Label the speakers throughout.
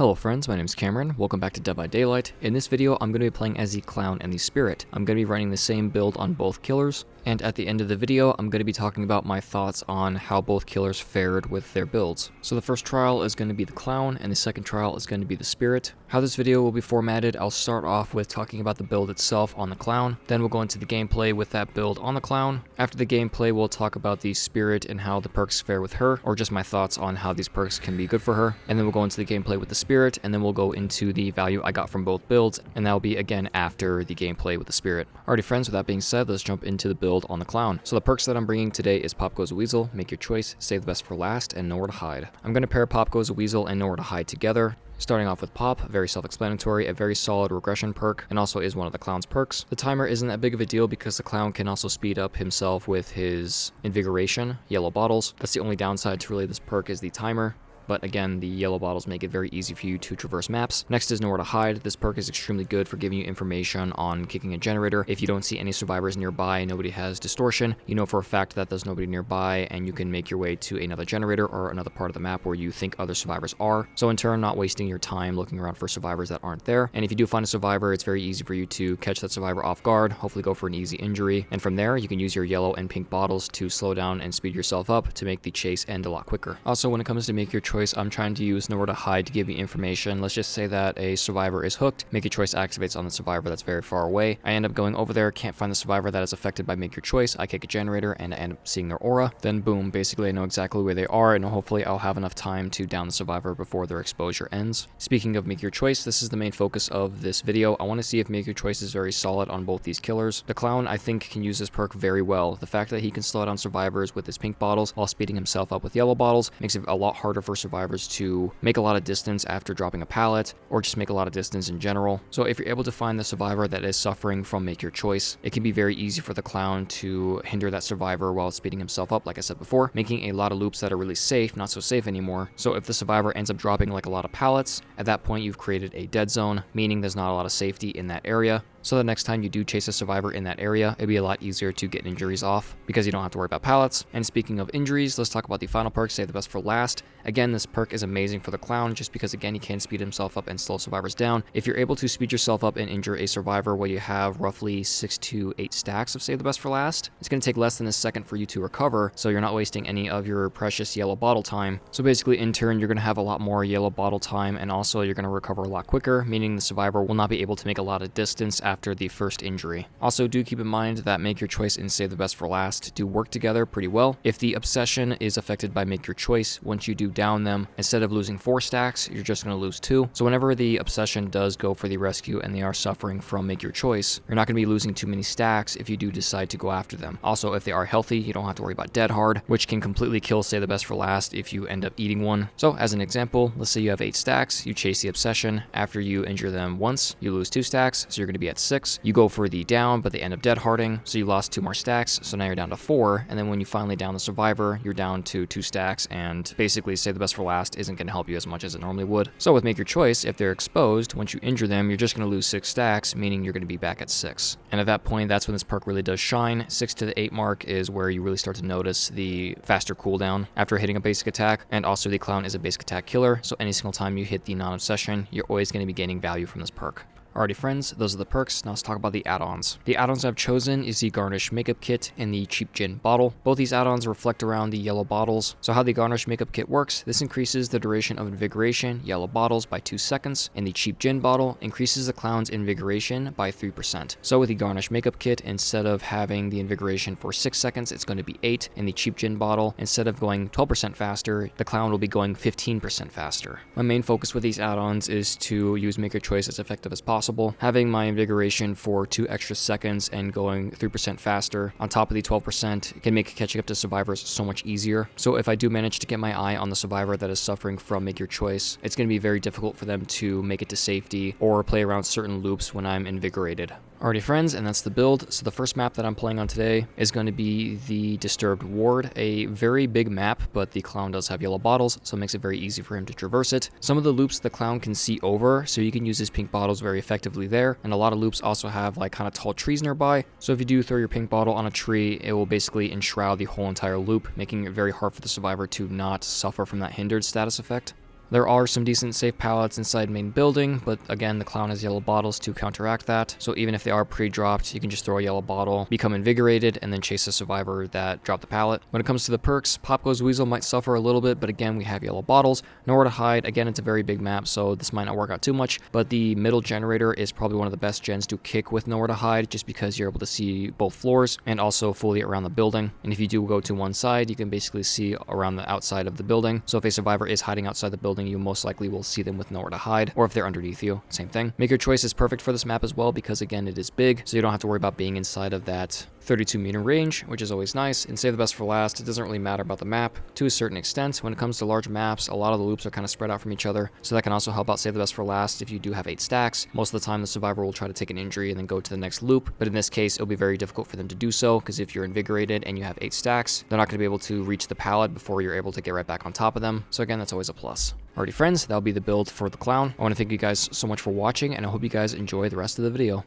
Speaker 1: Hello friends, my name is Cameron. Welcome back to Dead by Daylight. In this video, I'm going to be playing as the Clown and the Spirit. I'm going to be running the same build on both killers, and at the end of the video, I'm going to be talking about my thoughts on how both killers fared with their builds. So the first trial is going to be the Clown, and the second trial is going to be the Spirit. How this video will be formatted, I'll start off with talking about the build itself on the Clown, then we'll go into the gameplay with that build on the Clown. After the gameplay, we'll talk about the Spirit and how the perks fare with her, or just my thoughts on how these perks can be good for her, and then we'll go into the gameplay with the Spirit, and then we'll go into the value I got from both builds, and that'll be again after the gameplay with the Spirit. Alrighty friends, with that being said, let's jump into the build on the Clown. So the perks that I'm bringing today is Pop Goes a Weasel, Make Your Choice, Save the Best for Last, and Nowhere to Hide. I'm going to pair Pop Goes a Weasel and Nowhere to Hide together. Starting off with Pop, very self-explanatory, a very solid regression perk, and also is one of the Clown's perks. The timer isn't that big of a deal because the Clown can also speed up himself with his Invigoration, Yellow Bottles. That's the only downside to really this perk is the timer. But again, the yellow bottles make it very easy for you to traverse maps. Next is Nowhere to Hide. This perk is extremely good for giving you information on kicking a generator. If you don't see any survivors nearby, nobody has distortion, you know for a fact that there's nobody nearby, and you can make your way to another generator or another part of the map where you think other survivors are. So in turn, not wasting your time looking around for survivors that aren't there. And if you do find a survivor, it's very easy for you to catch that survivor off guard, hopefully go for an easy injury. And from there, you can use your yellow and pink bottles to slow down and speed yourself up to make the chase end a lot quicker. Also, when it comes to Make Your Choice, I'm trying to use Nowhere to Hide to give me information. Let's just say that a survivor is hooked. Make Your Choice activates on the survivor that's very far away. I end up going over there, can't find the survivor that is affected by Make Your Choice. I kick a generator and I end up seeing their aura. Then boom, basically I know exactly where they are, and hopefully I'll have enough time to down the survivor before their exposure ends. Speaking of Make Your Choice, this is the main focus of this video. I want to see if Make Your Choice is very solid on both these killers. The Clown, I think, can use this perk very well. The fact that he can slow down survivors with his pink bottles while speeding himself up with yellow bottles makes it a lot harder for survivors to make a lot of distance after dropping a pallet, or just make a lot of distance in general. So if you're able to find the survivor that is suffering from Make Your Choice, it can be very easy for the Clown to hinder that survivor while speeding himself up, like I said before, making a lot of loops that are really safe, not so safe anymore. So if the survivor ends up dropping like a lot of pallets, at that point you've created a dead zone, meaning there's not a lot of safety in that area. So the next time you do chase a survivor in that area, it'd be a lot easier to get injuries off because you don't have to worry about pallets. And speaking of injuries, let's talk about the final perk, Save the Best for Last. Again, this perk is amazing for the Clown just because, again, he can speed himself up and slow survivors down. If you're able to speed yourself up and injure a survivor while you have roughly 6 to 8 stacks of Save the Best for Last, it's going to take less than a second for you to recover, so you're not wasting any of your precious yellow bottle time. So basically, in turn, you're going to have a lot more yellow bottle time, and also you're going to recover a lot quicker, meaning the survivor will not be able to make a lot of distance after the first injury. Also, do keep in mind that Make Your Choice and Save the Best for Last do work together pretty well. If the obsession is affected by Make Your Choice, once you do down them, instead of losing 4 stacks, you're just going to lose 2. So whenever the obsession does go for the rescue and they are suffering from Make Your Choice, you're not going to be losing too many stacks if you do decide to go after them. Also, if they are healthy, you don't have to worry about Dead Hard, which can completely kill Save the Best for Last if you end up eating one. So as an example, let's say you have 8 stacks, you chase the obsession. After you injure them once, you lose 2 stacks, so you're going to be at 6. You go for the down, but they end up dead harding, so you lost 2 more stacks, so now you're down to 4, and then when you finally down the survivor, you're down to 2 stacks, and basically Save the Best for Last isn't going to help you as much as it normally would. So with Make Your Choice, if they're exposed, once you injure them, you're just going to lose 6 stacks, meaning you're going to be back at 6. And at that point, that's when this perk really does shine. 6 to the 8 mark is where you really start to notice the faster cooldown after hitting a basic attack, and also the Clown is a basic attack killer, so any single time you hit the non-obsession, you're always going to be gaining value from this perk. Alrighty friends, those are the perks. Now let's talk about the add-ons. The add-ons I've chosen is the Garnish Makeup Kit and the Cheap Gin Bottle. Both these add-ons reflect around the yellow bottles. So how the Garnish Makeup Kit works, this increases the duration of Invigoration, yellow bottles, by 2 seconds, and the Cheap Gin Bottle increases the Clown's Invigoration by 3%. So with the Garnish Makeup Kit, instead of having the Invigoration for 6 seconds, it's going to be 8, and the Cheap Gin Bottle, instead of going 12% faster, the Clown will be going 15% faster. My main focus with these add-ons is to use Make Your Choice as effective as possible. Having my Invigoration for 2 extra seconds and going 3% faster on top of the 12% can make catching up to survivors so much easier. So if I do manage to get my eye on the survivor that is suffering from Make Your Choice, it's going to be very difficult for them to make it to safety or play around certain loops when I'm invigorated. Alrighty friends, and that's the build. So the first map that I'm playing on today is going to be the Disturbed Ward, a very big map, but the Clown does have yellow bottles, so it makes it very easy for him to traverse it. Some of the loops the Clown can see over, so you can use his pink bottles very effectively there, and a lot of loops also have like kind of tall trees nearby, so if you do throw your pink bottle on a tree, it will basically enshroud the whole entire loop, making it very hard for the survivor to not suffer from that hindered status effect. There are some decent safe pallets inside main building, but again, the clown has yellow bottles to counteract that. So even if they are pre-dropped, you can just throw a yellow bottle, become invigorated, and then chase the survivor that dropped the pallet. When it comes to the perks, Pop Goes Weasel might suffer a little bit, but again, we have yellow bottles, nowhere to hide. Again, it's a very big map, so this might not work out too much, but the middle generator is probably one of the best gens to kick with nowhere to hide, just because you're able to see both floors and also fully around the building. And if you do go to one side, you can basically see around the outside of the building. So if a survivor is hiding outside the building, you most likely will see them with nowhere to hide, or if they're underneath you, same thing. Make Your Choice is perfect for this map as well, because again, it is big, so you don't have to worry about being inside of that 32-meter range, which is always nice. And Save the Best for Last, it doesn't really matter about the map to a certain extent. When it comes to large maps, a lot of the loops are kind of spread out from each other, so that can also help out Save the Best for Last if you do have 8 stacks. Most of the time, the survivor will try to take an injury and then go to the next loop, but in this case, it'll be very difficult for them to do so, because if you're invigorated and you have 8 stacks, they're not going to be able to reach the pallet before you're able to get right back on top of them. So again, that's always a plus. Alrighty friends, that'll be the build for the clown. I want to thank you guys so much for watching, and I hope you guys enjoy the rest of the video.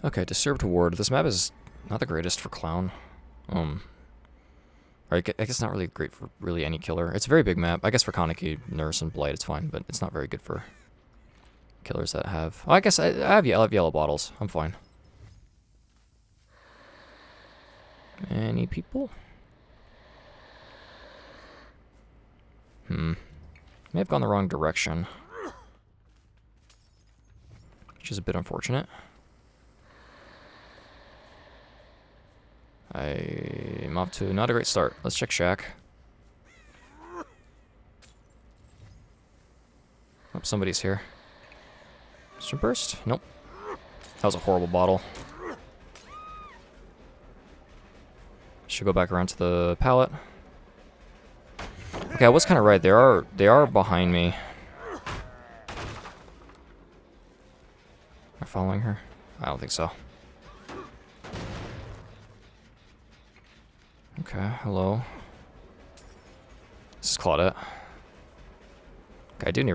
Speaker 1: Okay, Disturbed Ward. This map is not the greatest for clown. I guess not really great for really any killer. It's a very big map. I guess for Kaneki, Nurse, and Blight it's fine, but it's not very good for killers that have... Oh, I guess I have yellow bottles. I'm fine. Any people? May have gone the wrong direction, which is a bit unfortunate. I'm off to not a great start. Let's check Shack. Oh, somebody's here. Mr. Burst? Nope. That was a horrible bottle. Should go back around to the pallet. Okay, I was kind of right. They are behind me. Am I following her? I don't think so. Okay, hello. This is Claudette. Okay, I do need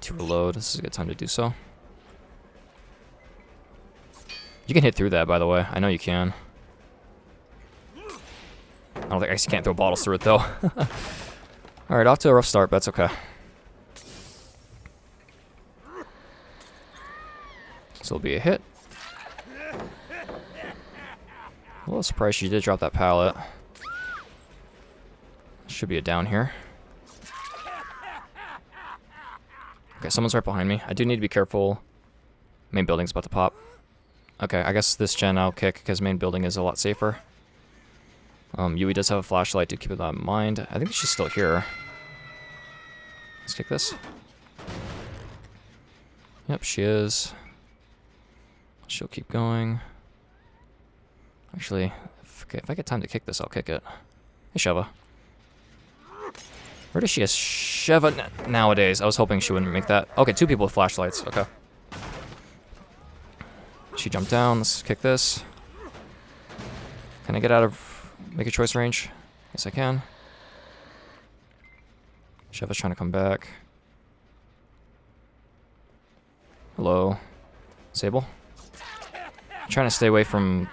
Speaker 1: to reload. This is a good time to do so. You can hit through that, by the way. I know you can. I guess you can't throw bottles through it, though. Alright, off to a rough start, but that's okay. So it'll be a hit. A little surprised she did drop that pallet. Should be a down here. Okay, someone's right behind me. I do need to be careful. Main building's about to pop. Okay, I guess this gen I'll kick because main building is a lot safer. Yui does have a flashlight, to keep that in mind. I think she's still here. Let's kick this. Yep, she is. She'll keep going. Actually, if I get time to kick this, I'll kick it. Hey, Sheva. Where does she have Sheva nowadays? I was hoping she wouldn't make that. Okay, 2 people with flashlights. Okay. She jumped down. Let's kick this. Can I get out of Make Your Choice range? Yes, I can. Sheva's trying to come back. Hello. Sable. I'm trying to stay away from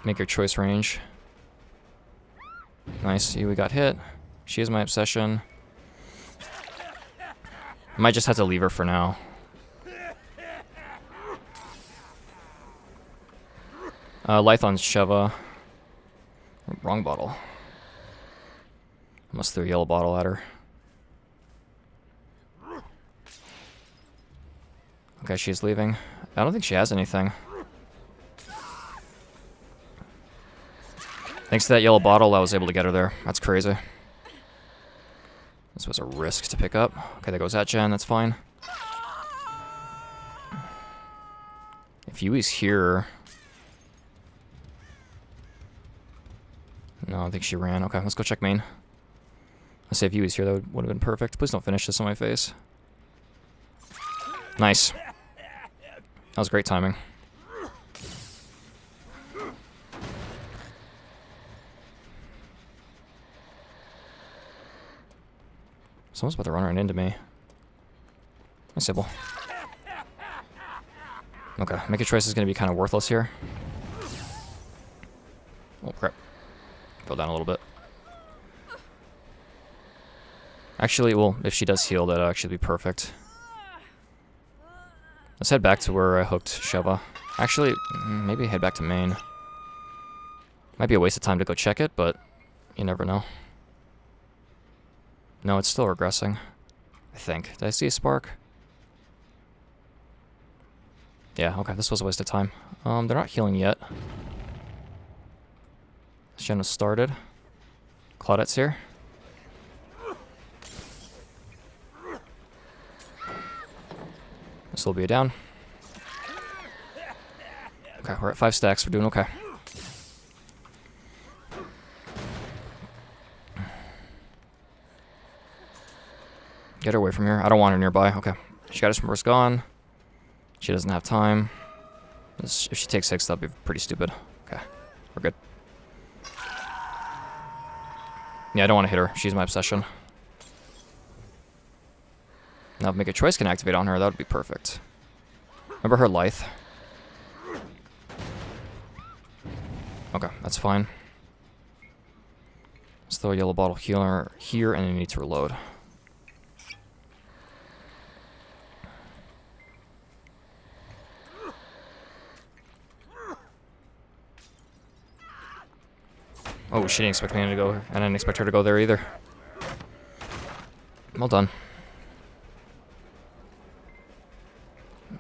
Speaker 1: Make Your Choice range. Nice. We got hit. She is my obsession. I might just have to leave her for now. Lython's Sheva. Wrong bottle. I must throw a yellow bottle at her. Okay, she's leaving. I don't think she has anything. Thanks to that yellow bottle, I was able to get her there. That's crazy. This was a risk to pick up. Okay, there goes that gen. That's fine. If Yui's here... No, I think she ran. Okay, let's go check main. Let's say if Yui's here, that would have been perfect. Please don't finish this on my face. Nice. That was great timing. Someone's about to run right into me. Hi, Sybil. Okay, Make Your Choice is going to be kind of worthless here. Oh, crap. Go down a little bit. Actually, well, if she does heal, that'll actually be perfect. Let's head back to where I hooked Sheva. Actually, maybe head back to main. Might be a waste of time to go check it, but you never know. No, it's still regressing. I think. Did I see a spark? Yeah, okay, this was a waste of time. They're not healing yet. Shen was started. Claudette's here. This will be a down. Okay, we're at 5 stacks. We're doing okay. Get her away from here. I don't want her nearby. Okay. She got us from first gone. She doesn't have time. If she takes 6, that'll be pretty stupid. Okay. We're good. Yeah, I don't want to hit her. She's my obsession. Now, if Make a Choice can activate on her, that would be perfect. Remember her Lithe? Okay, that's fine. Let's throw a yellow bottle healer here, and you need to reload. Oh, she didn't expect me to go. I didn't expect her to go there either. Well done.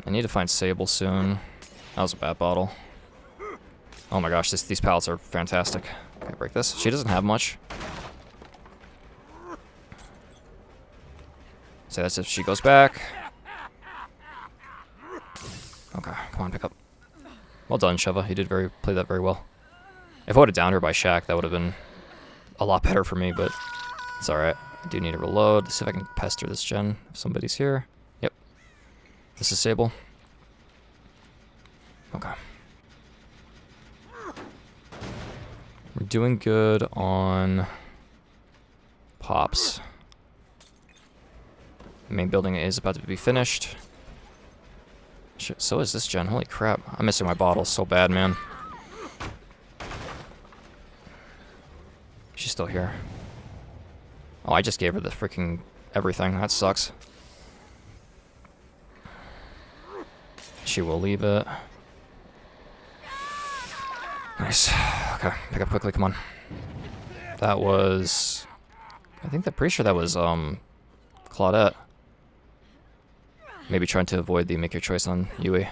Speaker 1: I need to find Sable soon. That was a bad bottle. Oh my gosh, these pallets are fantastic. Can I break this? She doesn't have much. So that's if she goes back. Okay, come on, pick up. Well done, Sheva. You did play that very well. If I would have downed her by Shack, that would have been a lot better for me, but it's alright. I do need to reload. Let's see if I can pester this gen. If somebody's here. Yep. This is Sable. Okay. We're doing good on pops. The main building is about to be finished. Shit, so is this gen. Holy crap. I'm missing my bottles so bad, man. She's still here. Oh, I just gave her the freaking everything. That sucks. She will leave it. Nice. Okay, pick up quickly, come on. That was... I think pretty sure that was, Claudette. Maybe trying to avoid the Make Your Choice on Yui.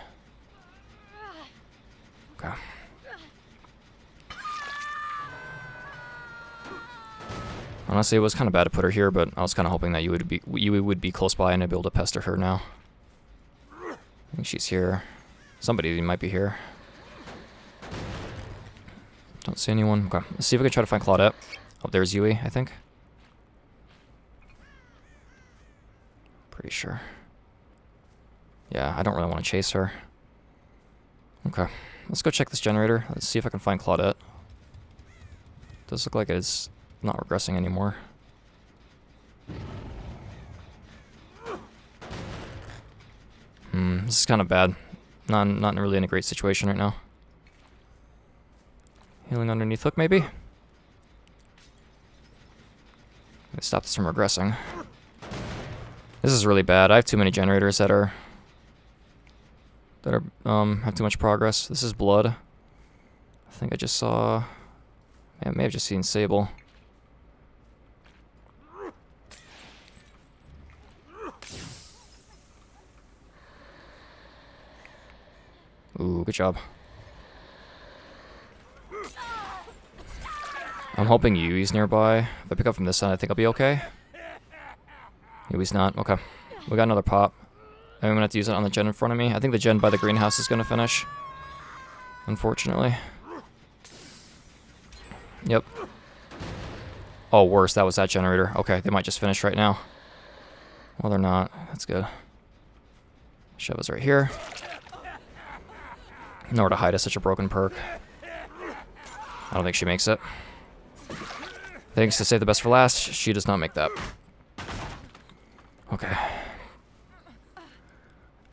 Speaker 1: Okay. Honestly, it was kind of bad to put her here, but I was kind of hoping that Yui would be close by and I'd be able to pester her now. I think she's here. Somebody might be here. Don't see anyone. Okay, let's see if we can try to find Claudette. Oh, there's Yui, I think. Pretty sure. Yeah, I don't really want to chase her. Okay, let's go check this generator. Let's see if I can find Claudette. Does look like it's not regressing anymore. This is kind of bad. Not really in a great situation right now. Healing underneath hook, maybe? Let's stop this from regressing. This is really bad. I have too many generators that are have too much progress. This is blood. I think I just saw... I may have just seen Sable. Ooh, good job. I'm hoping Yui's nearby. If I pick up from this side, I think I'll be okay. Yui's not. Okay. We got another pop. I'm going to have to use it on the gen in front of me. I think the gen by the greenhouse is going to finish. Unfortunately. Yep. Oh, worse. That was that generator. Okay, they might just finish right now. Well, they're not. That's good. Sheva's right here. Nowhere to hide. It's such a broken perk. I don't think she makes it. Thanks to save the best for last. She does not make that. Okay.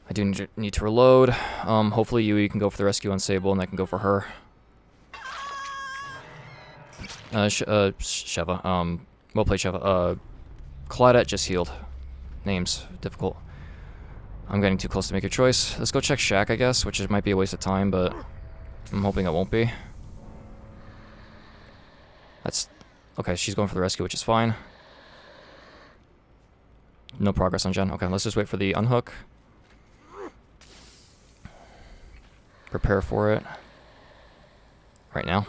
Speaker 1: I do need to reload. Hopefully Yui can go for the rescue on Sable and I can go for her. Sheva. Well played, Sheva. Claudette just healed. Names. Difficult. I'm getting too close to make a choice. Let's go check Shack, I guess, which might be a waste of time, but I'm hoping it won't be. That's... Okay, she's going for the rescue, which is fine. No progress on Jen. Okay, let's just wait for the unhook. Prepare for it. Right now.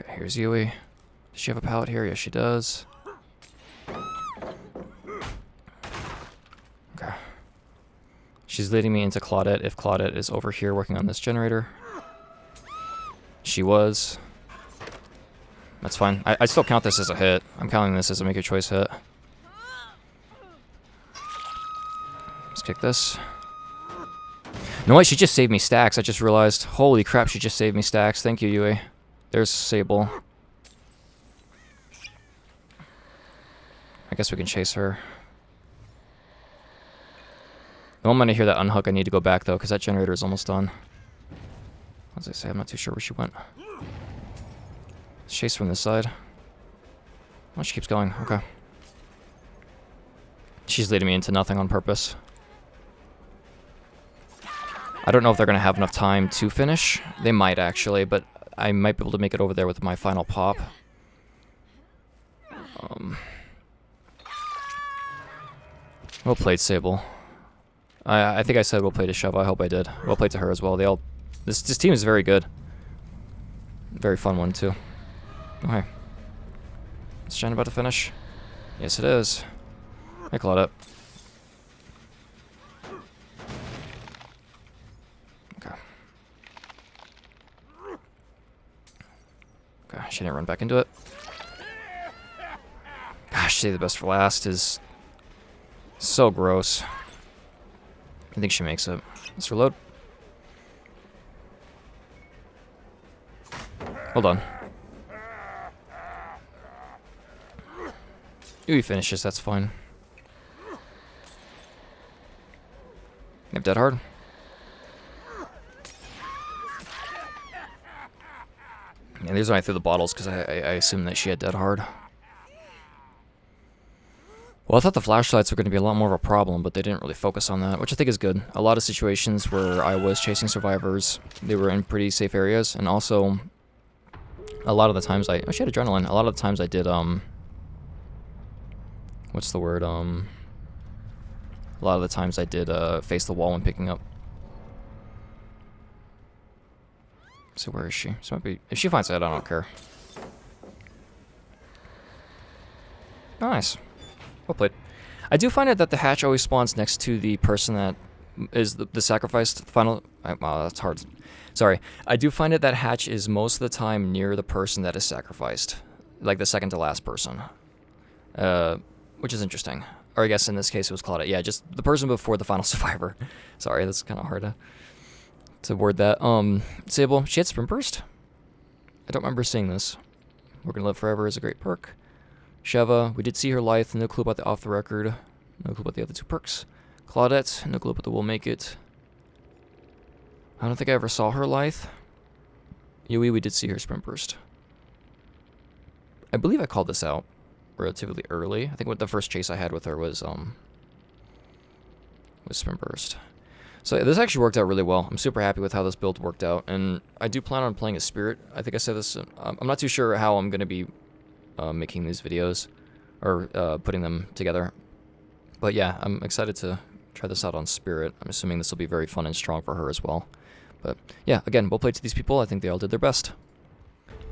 Speaker 1: Okay, here's Yui. Does she have a pallet here? Yes, she does. Okay. She's leading me into Claudette if Claudette is over here working on this generator. She was. That's fine. I still count this as a hit. I'm counting this as a make a choice hit. Let's kick this. No, wait, she just saved me stacks. I just realized. Holy crap, she just saved me stacks. Thank you, Yui. There's Sable. I guess we can chase her. The moment I hear that unhook, I need to go back, though, because that generator is almost done. As I say, I'm not too sure where she went. Let's chase from this side. Oh, she keeps going. Okay. She's leading me into nothing on purpose. I don't know if they're going to have enough time to finish. They might, actually, but I might be able to make it over there with my final pop. Well played, Sable. I think I said well played to Sheva. I hope I did. Well played to her as well. They all... This team is very good. Very fun one, too. Okay. Is Jen about to finish? Yes, it is. Hey, Claudette. Okay. Okay, she didn't run back into it. Gosh, save the best for last is so gross. I think she makes it. Let's reload. Hold on. Yui finishes, that's fine. Yep, dead hard. Yeah, the reason why I threw the bottles, because I assumed that she had dead hard. Well, I thought the flashlights were going to be a lot more of a problem, but they didn't really focus on that, which I think is good. A lot of situations where I was chasing survivors, they were in pretty safe areas, and also, a lot of the times oh, she had adrenaline. A lot of the times I did, what's the word, a lot of the times I did, face the wall when picking up. So where is she? She might be, if she finds that, I don't care. Nice. Well played. I do find it that the hatch always spawns next to the person that is the sacrificed final... Wow, that's hard. Sorry. I do find it that hatch is most of the time near the person that is sacrificed. Like the second to last person. Which is interesting. Or I guess in this case it was Claudette. Yeah, just the person before the final survivor. Sorry, that's kind of hard to word that. Sable, she had Sprint Burst? I don't remember seeing this. We're Gonna Live Forever is a great perk. Sheva, we did see her Lithe, no clue about the off the record. No clue about the other two perks. Claudette, no clue about the Will Make It. I don't think I ever saw her Lithe. Yui, we did see her Sprint Burst. I believe I called this out relatively early. I think what the first chase I had with her was Sprint Burst. So this actually worked out really well. I'm super happy with how this build worked out, and I do plan on playing a Spirit. I think I said this. I'm not too sure how I'm going to be making these videos or putting them together, but yeah, I'm excited to try this out on Spirit. I'm assuming this will be very fun and strong for her as well. But yeah, again, well played to these people. I think they all did their best.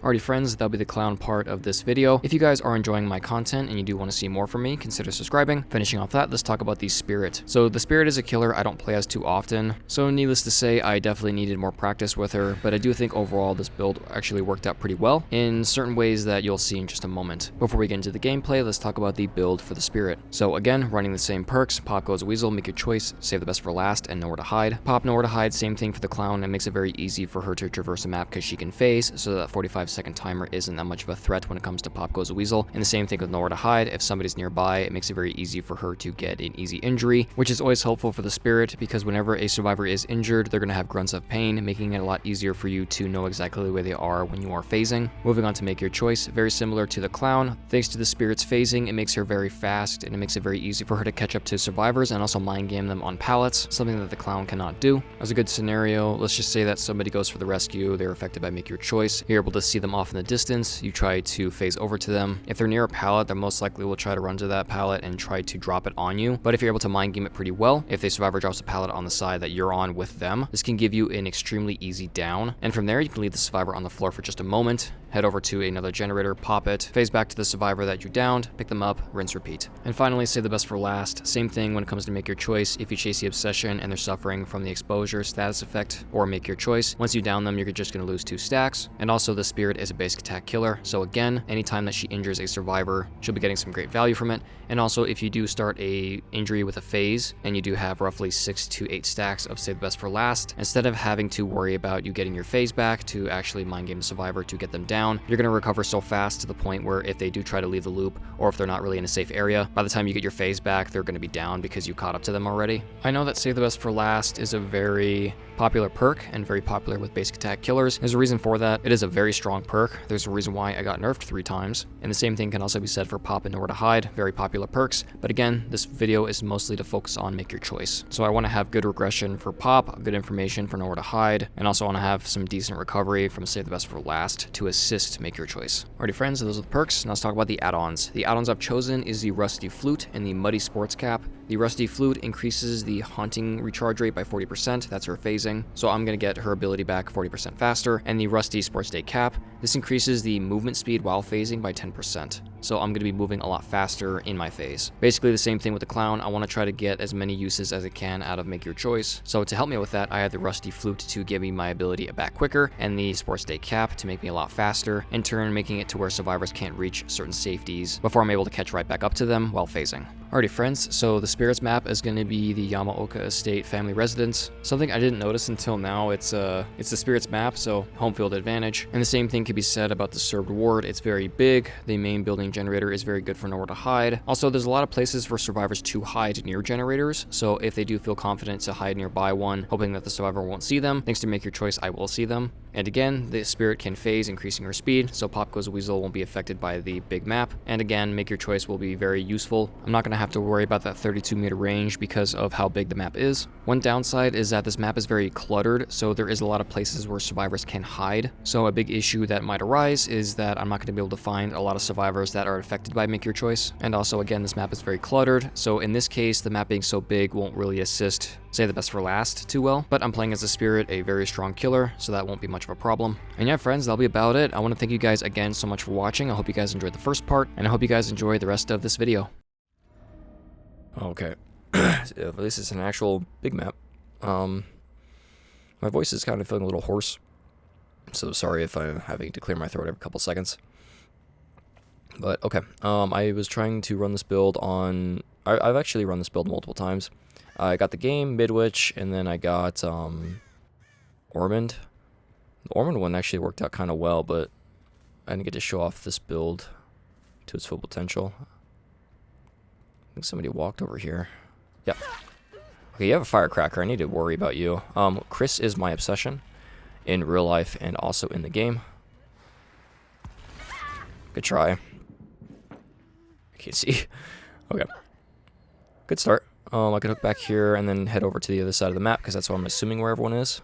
Speaker 1: Alrighty friends, that'll be the clown part of this video. If you guys are enjoying my content and you do want to see more from me, consider subscribing. Finishing off that, let's talk about the Spirit. So the Spirit is a killer I don't play as too often, so needless to say, I definitely needed more practice with her, but I do think overall this build actually worked out pretty well in certain ways that you'll see in just a moment. Before we get into the gameplay, let's talk about the build for the Spirit. So again, running the same perks, Pop goes Weasel, make your choice, save the best for last, and nowhere to hide. Pop nowhere to hide, same thing for the clown. It makes it very easy for her to traverse a map because she can phase, so that 45 second timer isn't that much of a threat when it comes to Pop Goes a Weasel. And the same thing with Nowhere to Hide. If somebody's nearby, it makes it very easy for her to get an easy injury, which is always helpful for the spirit, because whenever a survivor is injured, they're going to have grunts of pain, making it a lot easier for you to know exactly where they are when you are phasing. Moving on to Make Your Choice, very similar to the clown. Thanks to the spirit's phasing, it makes her very fast, and it makes it very easy for her to catch up to survivors and also mind game them on pallets, something that the clown cannot do. As a good scenario, let's just say that somebody goes for the rescue, they're affected by Make Your Choice, you're able to see them off in the distance, you try to phase over to them. If they're near a pallet, they most likely will try to run to that pallet and try to drop it on you, but if you're able to mind game it pretty well, if the survivor drops a pallet on the side that you're on with them, this can give you an extremely easy down, and from there you can leave the survivor on the floor for just a moment, head over to another generator, pop it, phase back to the survivor that you downed, pick them up, rinse, repeat. And finally, save the best for last. Same thing when it comes to Make Your Choice. If you chase the obsession and they're suffering from the exposure status effect, or Make Your Choice, once you down them, you're just going to lose 2 stacks. And also, the spirit is a basic attack killer, so again, anytime that she injures a survivor, she'll be getting some great value from it. And also, if you do start a injury with a phase, and you do have roughly 6 to 8 stacks of save the best for last, instead of having to worry about you getting your phase back to actually mind game the survivor to get them down, you're going to recover so fast to the point where if they do try to leave the loop, or if they're not really in a safe area, by the time you get your phase back, they're going to be down because you caught up to them already. I know that Save the Best for Last is a very popular perk and very popular with basic attack killers. There's a reason for that. It is a very strong perk. There's a reason why I got nerfed 3 times. And the same thing can also be said for Pop and Nowhere to Hide, very popular perks. But again, this video is mostly to focus on Make Your Choice. So I want to have good regression for Pop, good information for Nowhere to Hide, and also want to have some decent recovery from Save the Best for Last to assist Make Your Choice. Alrighty friends, so those are the perks. Now let's talk about the add-ons. The add-ons I've chosen is the Rusty Flute and the Muddy Sports Cap. The Rusty Flute increases the haunting recharge rate by 40%, that's her phasing, so I'm going to get her ability back 40% faster. And the Rusty Sports Day Cap, this increases the movement speed while phasing by 10%, so I'm going to be moving a lot faster in my phase. Basically the same thing with the clown. I want to try to get as many uses as I can out of Make Your Choice, so to help me with that, I have the Rusty Flute to give me my ability back quicker, and the Sports Day Cap to make me a lot faster, in turn making it to where survivors can't reach certain safeties before I'm able to catch right back up to them while phasing. Alrighty friends, so the Spirits map is going to be the Yamaoka Estate family residence. Something I didn't notice until now, it's the Spirits map, so home field advantage. And the same thing can be said about the served ward. It's very big, the main building generator is very good for Nowhere to Hide. Also, there's a lot of places for survivors to hide near generators, so if they do feel confident to hide nearby one, hoping that the survivor won't see them, thanks to Make Your Choice, I will see them. And again, the spirit can phase, increasing her speed, so Pop Goes a Weasel won't be affected by the big map. And again, Make Your Choice will be very useful. I'm not going to have to worry about that 32-meter range because of how big the map is. One downside is that this map is very cluttered, so there is a lot of places where survivors can hide. So a big issue that might arise is that I'm not going to be able to find a lot of survivors that are affected by Make Your Choice. And also, again, this map is very cluttered, so in this case, the map being so big won't really assist Save the Best for Last too well, but I'm playing as a spirit, a very strong killer, so that won't be much of a problem. And yeah, friends, that'll be about it. I want to thank you guys again so much for watching. I hope you guys enjoyed the first part, and I hope you guys enjoy the rest of this video. Okay, this is an actual big map. My voice is kind of feeling a little hoarse, so sorry if I'm having to clear my throat every couple seconds. But okay, I was trying to run this build on... I've actually run this build multiple times. I got the game, Midwich, and then I got Ormond. The Ormond one actually worked out kind of well, but I didn't get to show off this build to its full potential. I think somebody walked over here. Yep. Okay, you have a firecracker. I need to worry about you. Chris is my obsession in real life and also in the game. Good try. I can't see. Okay. Good start. I can hook back here and then head over to the other side of the map because that's what I'm assuming where everyone is.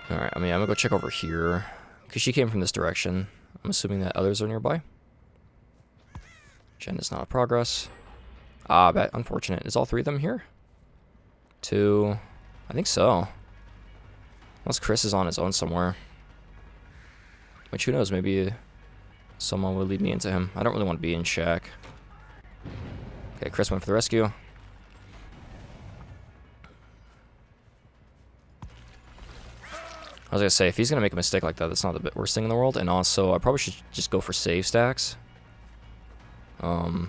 Speaker 1: Alright, I'm gonna go check over here because she came from this direction. I'm assuming that others are nearby. Agenda's not a progress. Ah, bet unfortunate. Is all 3 of them here? 2. I think so. Unless Chris is on his own somewhere. Which, who knows, maybe someone will lead me into him. I don't really want to be in shack. Okay, Chris went for the rescue. I was gonna say, if he's gonna make a mistake like that, that's not the worst thing in the world. And also, I probably should just go for save stacks. I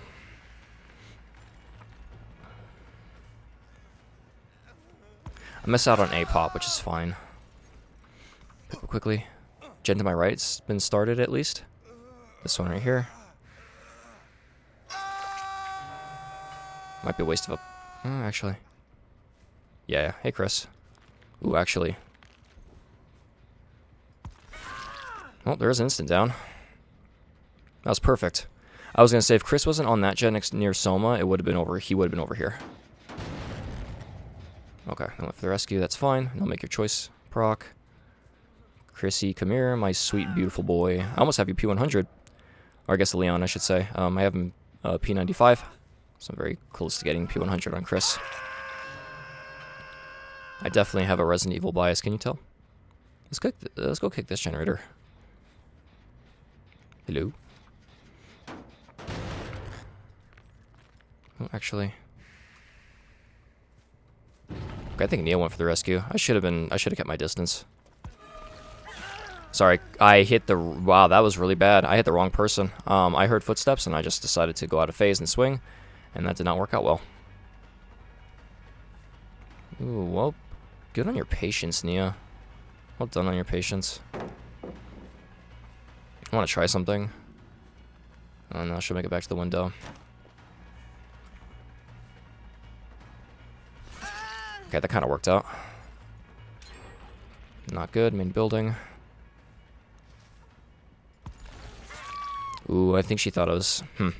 Speaker 1: miss out on A pop, which is fine. Quickly. Gen to my right's been started at least. This one right here. Might be a waste of a... Oh, actually. Yeah, hey Chris. Ooh, actually. Oh, there is an instant down. That was perfect. I was gonna say if Chris wasn't on that gen next near Soma, it would have been over. He would have been over here. Okay, I went for the rescue. That's fine. I'll make your choice, proc. Chrissy, come here, my sweet, beautiful boy. I almost have you P100, or I guess Leon, I should say. I have him P95, so I'm very close to getting P100 on Chris. I definitely have a Resident Evil bias. Can you tell? Let's go kick this generator. Hello. Oh, actually. Okay, I think Neo went for the rescue. I should have kept my distance. Sorry, I hit the... Wow, that was really bad. I hit the wrong person. I heard footsteps, and I just decided to go out of phase and swing, and that did not work out well. Ooh, well, good on your patience, Nia. Well done on your patience. I want to try something. Oh, no, she'll make it back to the window. Okay, that kind of worked out. Not good, main building. Ooh, I think she thought I was... I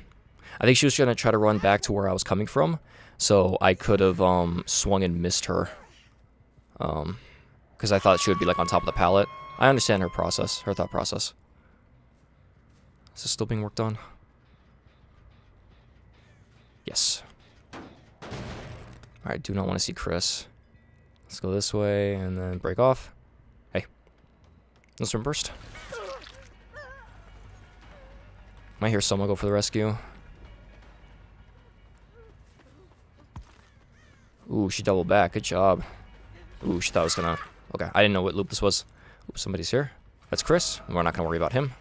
Speaker 1: think she was going to try to run back to where I was coming from, so I could have swung and missed her. Because I thought she would be like on top of the pallet. I understand her process, her thought process. Is this still being worked on? Yes. Alright, do not want to see Chris. Let's go this way and then break off. Hey. Let's swim burst. Might hear someone go for the rescue. Ooh, she doubled back. Good job. Ooh, she thought I was gonna... Okay, I didn't know what loop this was. Oops, somebody's here. That's Chris. We're not gonna worry about him.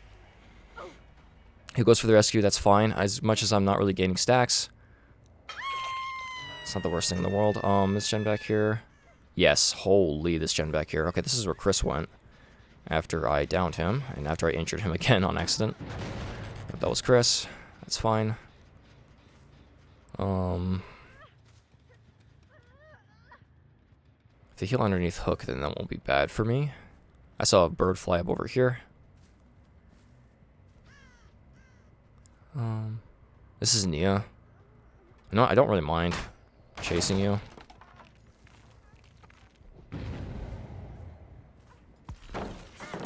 Speaker 1: He goes for the rescue, that's fine. As much as I'm not really gaining stacks. It's not the worst thing in the world. This gen back here. Yes, holy, this gen back here. Okay, this is where Chris went. After I downed him, and after I injured him again on accident. If that was Chris, that's fine. If they heal underneath hook, then that won't be bad for me. I saw a bird fly up over here. This is Nia. No, I don't really mind chasing you.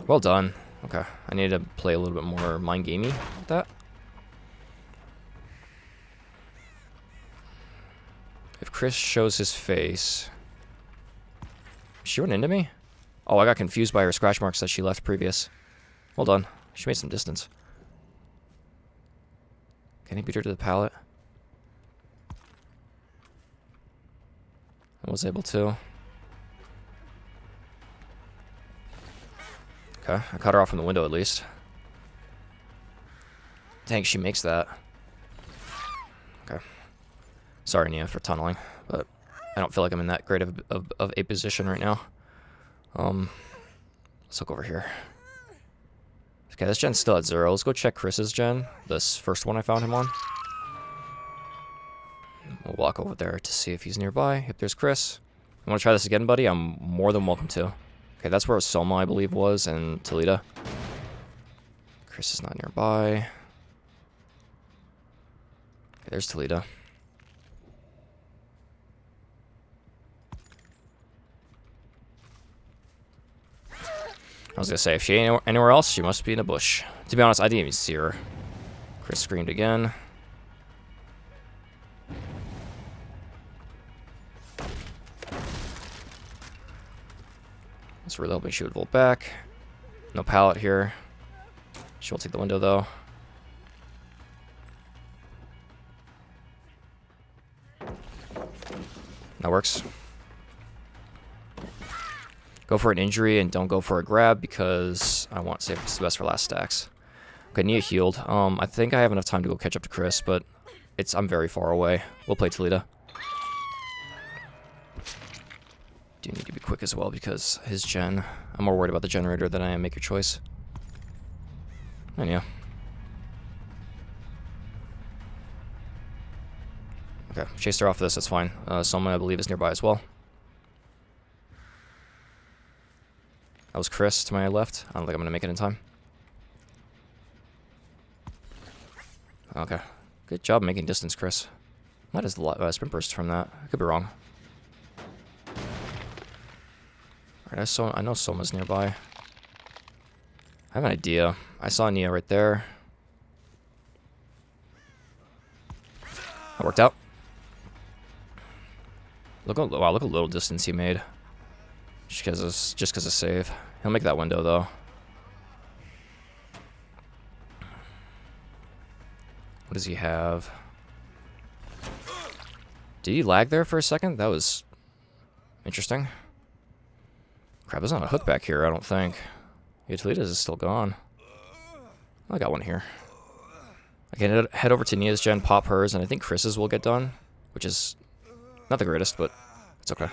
Speaker 1: Well done. Okay, I need to play a little bit more mind gamey with that. If Chris shows his face... She run into me? Oh, I got confused by her scratch marks that she left previous. Well done. She made some distance. Can I beat her to the pallet? I was able to. Okay, I cut her off from the window at least. Dang, she makes that. Okay. Sorry, Nia, for tunneling, but I don't feel like I'm in that great of a position right now. Let's look over here. Okay, this gen's still at 0. Let's go check Chris's gen. This first one I found him on. We'll walk over there to see if he's nearby. If there's Chris. You want to try this again, buddy? I'm more than welcome to. Okay, that's where Soma, I believe, was, and Toledo. Chris is not nearby. Okay, there's Toledo. I was gonna say, if she ain't anywhere else, she must be in a bush. To be honest, I didn't even see her. Chris screamed again. I was really hoping she would volt back. No pallet here. She will take the window, though. That works. Go for an injury and don't go for a grab because I want to save the best for last stacks. Okay, Nia healed. I think I have enough time to go catch up to Chris, but I'm very far away. We'll play Toledo. Do need to be quick as well because his gen... I'm more worried about the generator than I am make your choice. And yeah. Okay, chased her off this, that's fine. Someone I believe is nearby as well. That was Chris to my left. I don't think I'm gonna make it in time. Okay. Good job making distance, Chris. What is the sprint burst from that? I could be wrong. Alright, I know Soma's nearby. I have an idea. I saw Nia right there. That worked out. Wow, look at a little distance he made. Just because of save. He'll make that window though. What does he have? Did he lag there for a second? That was interesting. Crap, there's not a hook back here, I don't think. Utilitas is still gone. I got one here. I can head over to Nia's gen, pop hers, and I think Chris's will get done, which is not the greatest, but it's okay.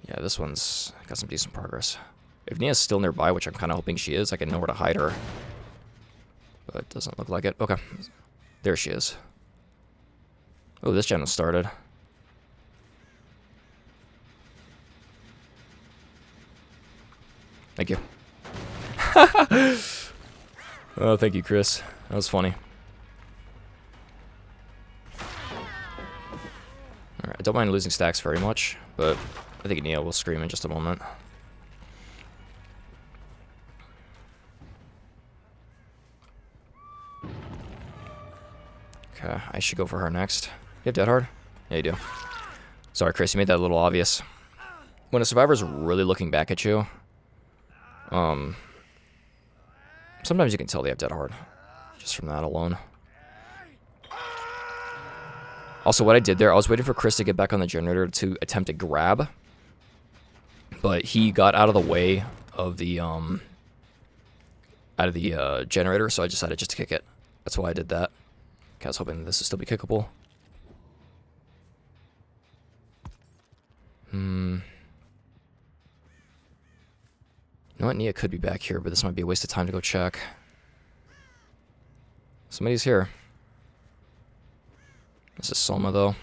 Speaker 1: Yeah, this one's got some decent progress. If Nia's still nearby, which I'm kind of hoping she is, I can know where to hide her. But it doesn't look like it. Okay. There she is. Oh, this gen was started. Thank you. Oh, thank you, Chris. That was funny. Alright, I don't mind losing stacks very much, but I think Nia will scream in just a moment. Okay, I should go for her next. You have Dead Hard? Yeah, you do. Sorry, Chris, you made that a little obvious. When a survivor's really looking back at you, sometimes you can tell they have Dead Hard, just from that alone. Also, what I did there, I was waiting for Chris to get back on the generator to attempt a grab, but he got out of the way of the generator, so I decided just to kick it. That's why I did that. Okay, I was hoping this would still be kickable. You know what? Nia could be back here, but this might be a waste of time to go check. Somebody's here. This is Soma, though. I'm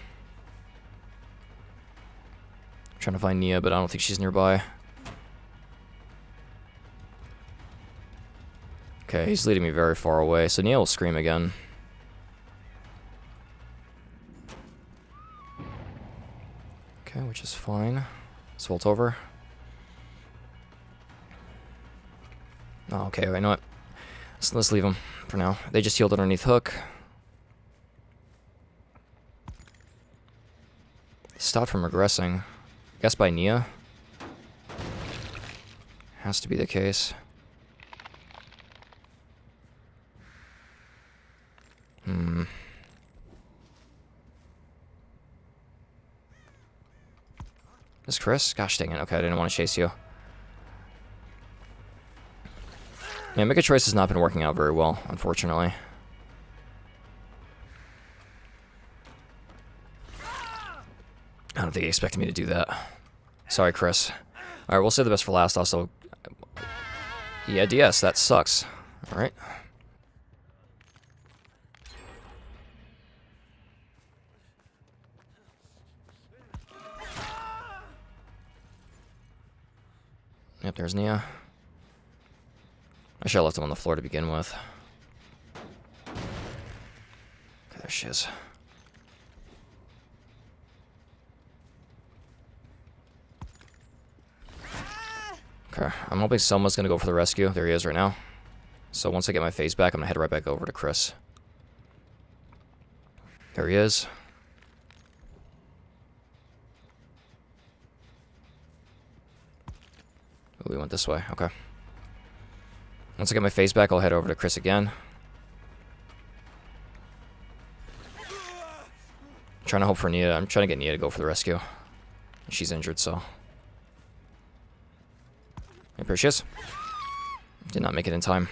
Speaker 1: trying to find Nia, but I don't think she's nearby. Okay, he's leading me very far away, so Nia will scream again. Okay, which is fine. Let's vault over. Oh, okay, I know what. Let's leave them for now. They just healed underneath hook. Stopped from regressing. I guess by Nia. Has to be the case. This Chris? Gosh dang it. Okay, I didn't want to chase you. Yeah, Make a Choice has not been working out very well, unfortunately. I don't think he expected me to do that. Sorry, Chris. Alright, we'll save the best for last, also. Yeah, DS, that sucks. Alright. Yep, there's Nia. I should have left him on the floor to begin with. Okay, there she is. Okay, I'm hoping someone's gonna go for the rescue. There he is right now. So once I get my phase back, I'm gonna head right back over to Chris. There he is. Ooh, we went this way. Okay. Once I get my phase back, I'll head over to Chris again. I'm trying to hope for Nia. I'm trying to get Nia to go for the rescue. She's injured, so. Here she is. Did not make it in time.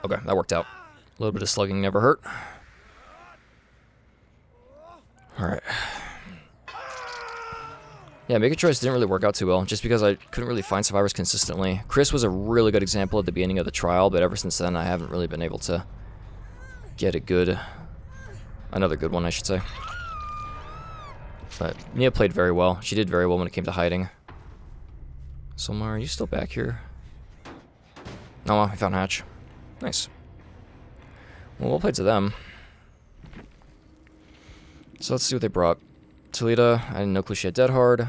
Speaker 1: Okay, that worked out. A little bit of slugging never hurt. Alright. Yeah, Make a Choice didn't really work out too well, just because I couldn't really find survivors consistently. Chris was a really good example at the beginning of the trial, but ever since then I haven't really been able to get another good one, I should say. But Mia played very well. She did very well when it came to hiding. Solmar, are you still back here? Oh, I found Hatch. Nice. Well played to them. So let's see what they brought. Talita, I didn't know clue she had Dead Hard.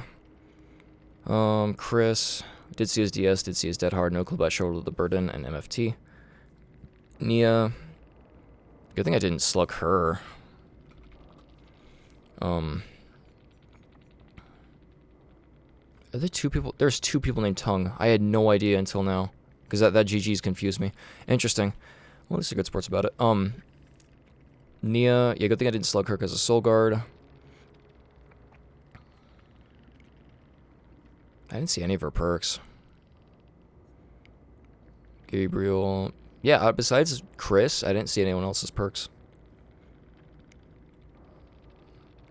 Speaker 1: Chris, did see his DS, did see his Dead Hard, no clue about Shoulder of the Burden and MFT. Nia, good thing I didn't slug her. Are there two people? There's two people named Tongue. I had no idea until now, because that GG's confused me. Interesting. Well, at least a good sports about it. Nia, yeah, good thing I didn't slug her because of Soul Guard. I didn't see any of her perks. Gabriel, yeah, besides Chris, I didn't see anyone else's perks.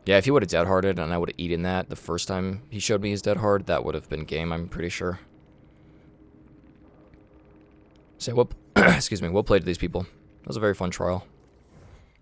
Speaker 1: Yeah, if he would have Dead Hearted and I would have eaten that the first time he showed me his Dead Hard, that would have been game, I'm pretty sure. So what, excuse me, well played to these people. That was a very fun trial.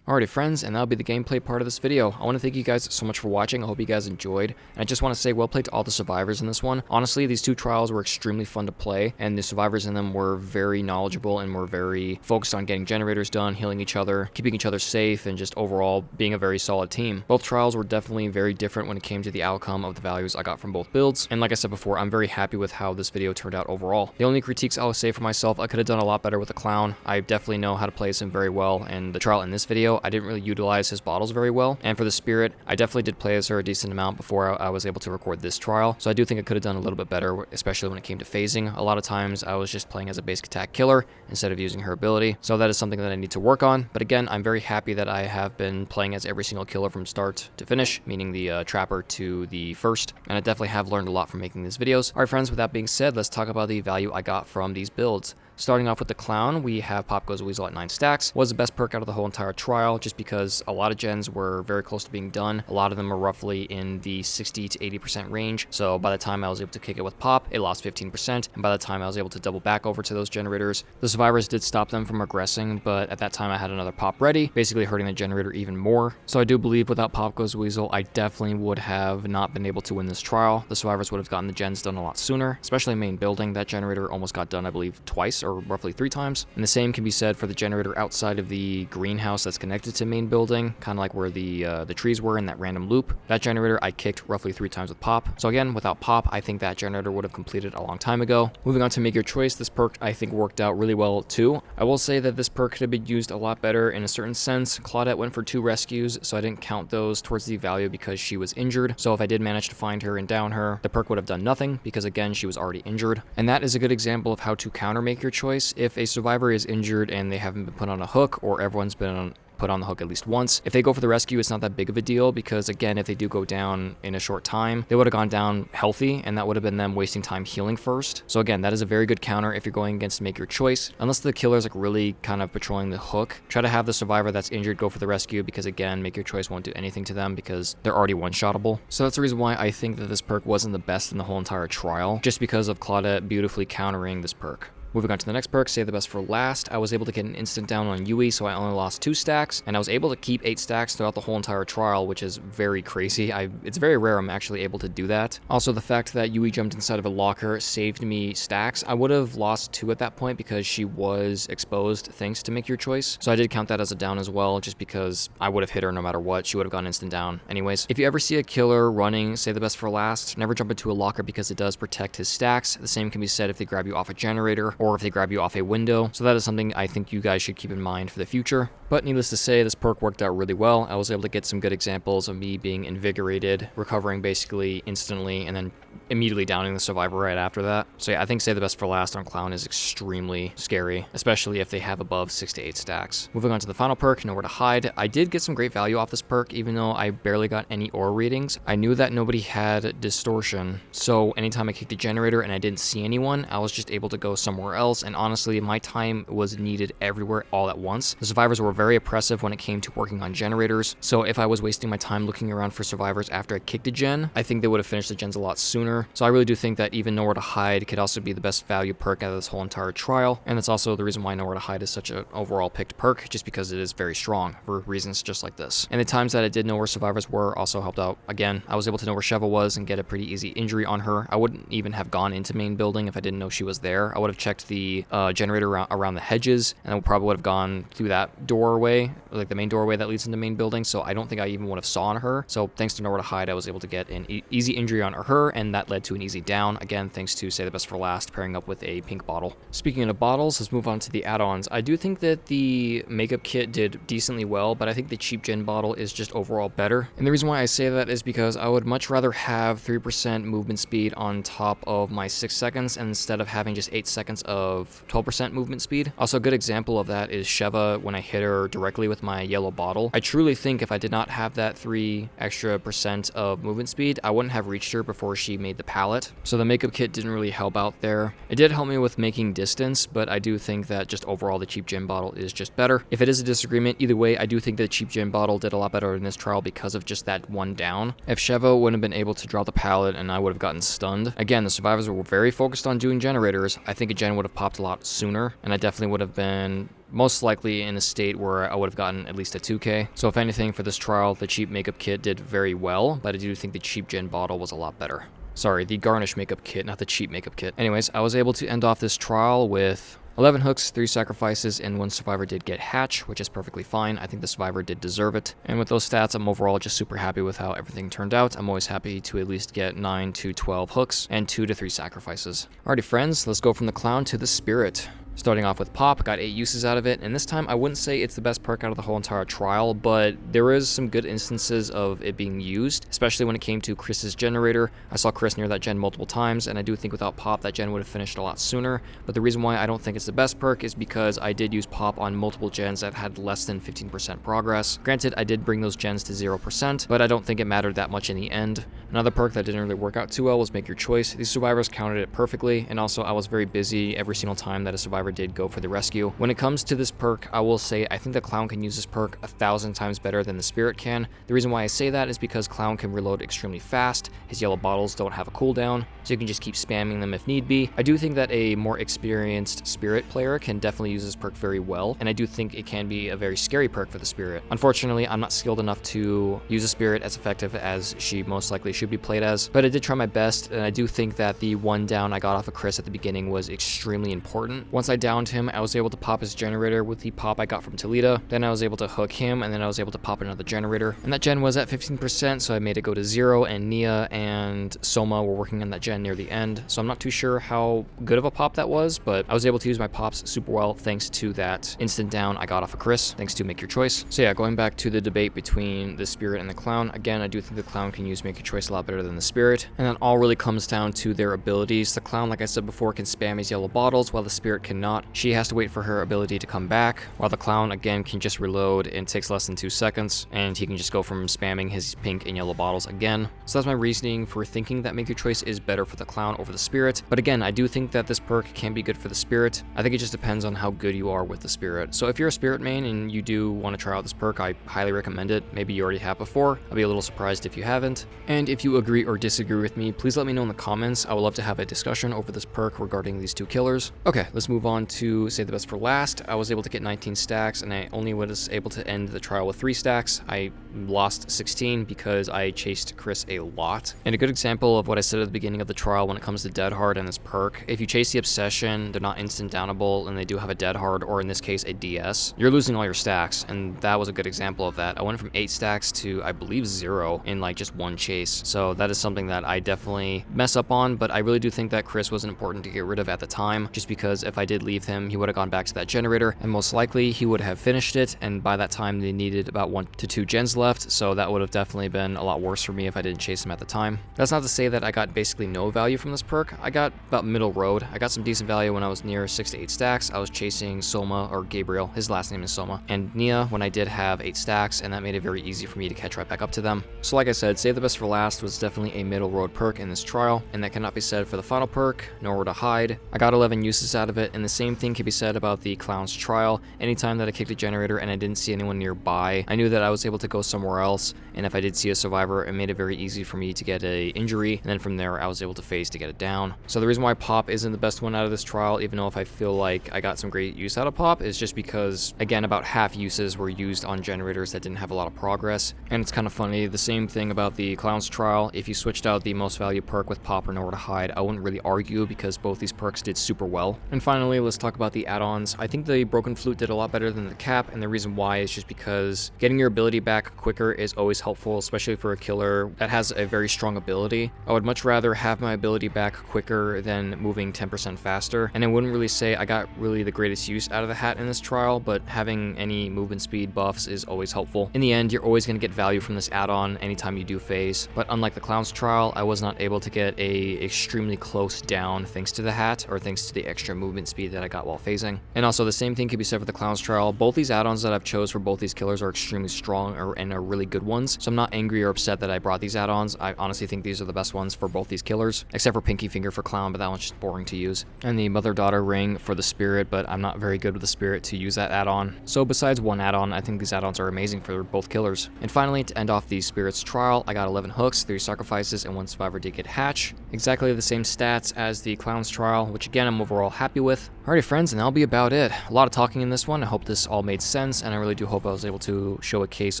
Speaker 1: Alrighty friends, and that'll be the gameplay part of this video. I want to thank you guys so much for watching. I hope you guys enjoyed. And I just want to say well played to all the survivors in this one. Honestly, these two trials were extremely fun to play, and the survivors in them were very knowledgeable and were very focused on getting generators done, healing each other, keeping each other safe, and just overall being a very solid team. Both trials were definitely very different when it came to the outcome of the values I got from both builds. And like I said before, I'm very happy with how this video turned out overall. The only critiques I'll say for myself, I could have done a lot better with the Clown. I definitely know how to play him very well, and the trial in this video, I didn't really utilize his bottles very well. And for the Spirit, I definitely did play as her a decent amount before I was able to record this trial. So I do think I could have done a little bit better, especially when it came to phasing. A lot of times I was just playing as a basic attack killer instead of using her ability. So that is something that I need to work on. But again, I'm very happy that I have been playing as every single killer from start to finish, meaning the Trapper to the first. And I definitely have learned a lot from making these videos. Alright friends, with that being said, let's talk about the value I got from these builds. Starting off with the Clown, we have Pop Goes Weasel at 9 stacks. Was the best perk out of the whole entire trial, just because a lot of gens were very close to being done. A lot of them are roughly in the 60 to 80% range. So by the time I was able to kick it with Pop, it lost 15%. And by the time I was able to double back over to those generators, the survivors did stop them from regressing, but at that time I had another Pop ready, basically hurting the generator even more. So I do believe without Pop Goes Weasel, I definitely would have not been able to win this trial. The survivors would have gotten the gens done a lot sooner, especially main building. That generator almost got done, I believe, twice or roughly 3 times. And the same can be said for the generator outside of the greenhouse that's connected to main building, kind of like where the trees were in that random loop. That generator I kicked roughly 3 times with Pop. So again, without Pop, I think that generator would have completed a long time ago. Moving on to Make Your Choice, this perk I think worked out really well too. I will say that this perk could have been used a lot better in a certain sense. Claudette went for 2 rescues, so I didn't count those towards the value because she was injured. So if I did manage to find her and down her, the perk would have done nothing because again, she was already injured. And that is a good example of how to counter Make Your Choice. If a survivor is injured and they haven't been put on a hook, or everyone's been put on the hook at least once, if they go for the rescue, it's not that big of a deal because again, if they do go down in a short time, they would have gone down healthy and that would have been them wasting time healing first. So again, that is a very good counter if you're going against Make Your Choice. Unless the killer's like really kind of patrolling the hook, try to have the survivor that's injured go for the rescue because again, Make Your Choice won't do anything to them because they're already one-shottable. So that's the reason why I think that this perk wasn't the best in the whole entire trial, just because of Claudette beautifully countering this perk. Moving on to the next perk, Save the Best for Last. I was able to get an instant down on Yui, so I only lost 2 stacks, and I was able to keep 8 stacks throughout the whole entire trial, which is very crazy. It's very rare I'm actually able to do that. Also, the fact that Yui jumped inside of a locker saved me stacks. I would have lost 2 at that point because she was exposed thanks to Make Your Choice, so I did count that as a down as well, just because I would have hit her no matter what. She would have gone instant down. Anyways, if you ever see a killer running Save the Best for Last, never jump into a locker because it does protect his stacks. The same can be said if they grab you off a generator or if they grab you off a window, so that is something I think you guys should keep in mind for the future. But needless to say, this perk worked out really well. I was able to get some good examples of me being invigorated, recovering basically instantly, and then immediately downing the survivor right after that. So yeah, I think Save the Best for Last on Clown is extremely scary, especially if they have above 6 to 8 stacks. Moving on to the final perk, Nowhere to Hide. I did get some great value off this perk, even though I barely got any ore readings. I knew that nobody had distortion, so anytime I kicked the generator and I didn't see anyone, I was just able to go somewhere somewhere else, and honestly, my time was needed everywhere all at once. The survivors were very oppressive when it came to working on generators, so if I was wasting my time looking around for survivors after I kicked a gen, I think they would have finished the gens a lot sooner. So I really do think that even Nowhere to Hide could also be the best value perk out of this whole entire trial, and that's also the reason why Nowhere to Hide is such an overall picked perk, just because it is very strong for reasons just like this. And the times that I did know where survivors were also helped out. Again, I was able to know where Sheva was and get a pretty easy injury on her. I wouldn't even have gone into main building if I didn't know she was there. I would have checked the generator around the hedges, and I probably would have gone through that doorway, like the main doorway that leads into main building, so I don't think I even would have saw her. So thanks to Nowhere to Hide, I was able to get an easy injury on her, and that led to an easy down. Again, thanks to Save the Best for Last, pairing up with a pink bottle. Speaking of bottles, let's move on to the add-ons. I do think that the makeup kit did decently well, but I think the cheap gen bottle is just overall better. And the reason why I say that is because I would much rather have 3% movement speed on top of my 6 seconds instead of having just 8 seconds of 12% movement speed. Also, a good example of that is Sheva when I hit her directly with my yellow bottle. I truly think if I did not have that 3 extra percent of movement speed, I wouldn't have reached her before she made the pallet. So the makeup kit didn't really help out there. It did help me with making distance, but I do think that just overall the cheap gen bottle is just better. If it is a disagreement, either way, I do think the cheap gen bottle did a lot better in this trial because of just that one down. If Sheva wouldn't have been able to draw the pallet and I would have gotten stunned, again, the survivors were very focused on doing generators. I think a gen would have popped a lot sooner, and I definitely would have been most likely in a state where I would have gotten at least a 2k. So if anything, for this trial, the cheap makeup kit did very well, but I do think the cheap gen bottle was a lot better. Sorry, the garnish makeup kit, not the cheap makeup kit. Anyways, I was able to end off this trial with 11 hooks, 3 sacrifices, and 1 survivor did get hatch, which is perfectly fine. I think the survivor did deserve it. And with those stats, I'm overall just super happy with how everything turned out. I'm always happy to at least get 9 to 12 hooks and 2 to 3 sacrifices. Alrighty friends, let's go from the clown to the spirit. Starting off with Pop, got 8 uses out of it, and this time I wouldn't say it's the best perk out of the whole entire trial, but there is some good instances of it being used, especially when it came to Chris's generator. I saw Chris near that gen multiple times, and I do think without Pop that gen would have finished a lot sooner, but the reason why I don't think it's the best perk is because I did use Pop on multiple gens that had less than 15% progress. Granted, I did bring those gens to 0%, but I don't think it mattered that much in the end. Another perk that didn't really work out too well was Make Your Choice. These survivors counted it perfectly, and also I was very busy every single time that a survivor did go for the rescue. When it comes to this perk, I will say I think the Clown can use this perk 1,000 times better than the Spirit can. The reason why I say that is because Clown can reload extremely fast, his yellow bottles don't have a cooldown, so you can just keep spamming them if need be. I do think that a more experienced Spirit player can definitely use this perk very well, and I do think it can be a very scary perk for the Spirit. Unfortunately, I'm not skilled enough to use a Spirit as effective as she most likely should be played as, but I did try my best, and I do think that the one down I got off of Chris at the beginning was extremely important. Once I downed him, I was able to pop his generator with the pop I got from Talita, then I was able to hook him, and then I was able to pop another generator, and that gen was at 15%, so I made it go to 0, and Nia and Soma were working on that gen near the end, so I'm not too sure how good of a pop that was, but I was able to use my pops super well thanks to that instant down I got off of Chris, thanks to Make Your Choice. So yeah, going back to the debate between the Spirit and the Clown, again, I do think the Clown can use Make Your Choice a lot better than the Spirit, and that all really comes down to their abilities. The Clown, like I said before, can spam his yellow bottles, while the Spirit cannot. She has to wait for her ability to come back, while the Clown, again, can just reload and takes less than 2 seconds, and he can just go from spamming his pink and yellow bottles again. So that's my reasoning for thinking that Make Your Choice is better for the Clown over the Spirit, but again, I do think that this perk can be good for the Spirit. I think it just depends on how good you are with the Spirit. So if you're a Spirit main and you do want to try out this perk, I highly recommend it. Maybe you already have before. I'll be a little surprised if you haven't. And if you agree or disagree with me, please let me know in the comments. I would love to have a discussion over this perk regarding these two killers. Okay, let's move on to Save the Best for Last. I was able to get 19 stacks, and I only was able to end the trial with 3 stacks. I lost 16 because I chased Chris a lot. And a good example of what I said at the beginning of the trial when it comes to Dead Hard and this perk, if you chase the Obsession, they're not instant downable, and they do have a Dead Hard, or in this case, a DS, you're losing all your stacks, and that was a good example of that. I went from 8 stacks to, I believe, 0 in like just one chase. So that is something that I definitely mess up on, but I really do think that Chris was important to get rid of at the time, just because if I did leave him, he would have gone back to that generator, and most likely he would have finished it, and by that time they needed about 1 to 2 gens left, so that would have definitely been a lot worse for me if I didn't chase him at the time. That's not to say that I got basically no value from this perk. I got about middle road. I got some decent value when I was near 6 to 8 stacks. I was chasing Soma, or Gabriel, his last name is Soma, and Nia when I did have 8 stacks, and that made it very easy for me to catch right back up to them. So like I said, save the best for last was definitely a middle road perk in this trial, and that cannot be said for the final perk, Nowhere to Hide. I got 11 uses out of it, and the same thing can be said about the Clown's Trial. Anytime that I kicked a generator and I didn't see anyone nearby, I knew that I was able to go somewhere else, and if I did see a survivor, it made it very easy for me to get a injury, and then from there I was able to phase to get it down. So the reason why Pop isn't the best one out of this trial, even though if I feel like I got some great use out of Pop, is just because, again, about half uses were used on generators that didn't have a lot of progress. And it's kind of funny, the same thing about the Clown's Trial. If you switched out the most value perk with Pop or Nowhere to Hide, I wouldn't really argue because both these perks did super well. And finally, let's talk about the add-ons. I think the Broken Flute did a lot better than the Cap, and the reason why is just because getting your ability back quicker is always helpful, especially for a killer that has a very strong ability. I would much rather have my ability back quicker than moving 10% faster, and I wouldn't really say I got really the greatest use out of the hat in this trial, but having any movement speed buffs is always helpful. In the end, you're always going to get value from this add-on anytime you do phase, but unlike the Clown's Trial, I was not able to get a extremely close down thanks to the hat, or thanks to the extra movement speed that I got while phasing. And also the same thing can be said for the Clown's Trial. Both these add-ons that I've chose for both these killers are extremely strong and are really good ones, so I'm not angry or upset that I brought these add-ons. I honestly think these are the best ones for both these killers, except for Pinky Finger for Clown, but that one's just boring to use. And the Mother-Daughter Ring for the Spirit, but I'm not very good with the Spirit to use that add-on. So besides one add-on, I think these add-ons are amazing for both killers. And finally, to end off the Spirit's Trial, I got 11 hooks, 3 sacrifices, and 1 survivor did get Hatch. Exactly the same stats as the Clown's Trial, which again I'm overall happy with. Alrighty friends, and that'll be about it. A lot of talking in this one. I hope this all made sense, and I really do hope I was able to show a case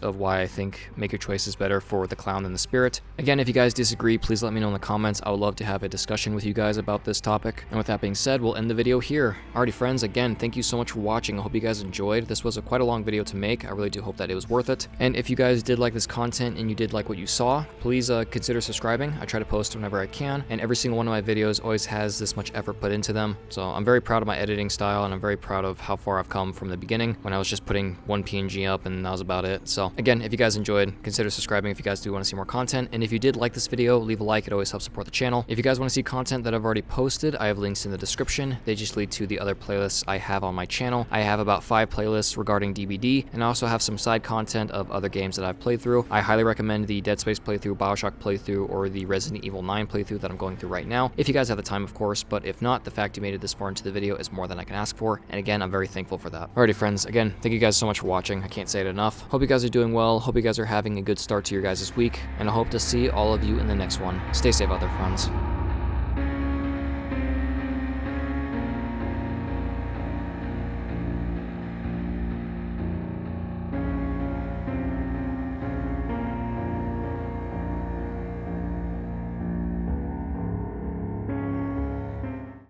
Speaker 1: of why I think Make Your Choices better for the Clown than the Spirit. Again, if you guys disagree, please let me know in the comments. I would love to have a discussion with you guys about this topic. And with that being said, we'll end the video here. Alrighty friends, again, thank you so much for watching. I hope you guys enjoyed. This was quite a long video to make. I really do hope that it was worth it. And if you guys did like this content and you did like what you saw, please consider subscribing. I try to post whenever I can, and every single one of my videos always has this much effort put into them. So I'm very proud of my editing style, and I'm very proud of how far I've come from the beginning when I was just putting one PNG up and that was about it. So again, if you guys enjoyed, consider subscribing if you guys do want to see more content. And if you did like this video, leave a like. It always helps support the channel. If you guys want to see content that I've already posted, I have links in the description. They just lead to the other playlists I have on my channel. I have about 5 playlists regarding DBD, and I also have some side content of other games that I've played through. I highly recommend the Dead Space playthrough, Bioshock playthrough, or the Resident Evil 9 playthrough that I'm going through right now, if you guys have the time, of course. But if not, the fact you made it this far into the video is more than I can ask for, and again, I'm very thankful for that. Alrighty friends, again, thank you guys so much for watching. I can't say it enough. Hope you guys are doing well. Hope you guys are having a good start to your guys' week, and I hope to see all of you in the next one. Stay safe out there, friends.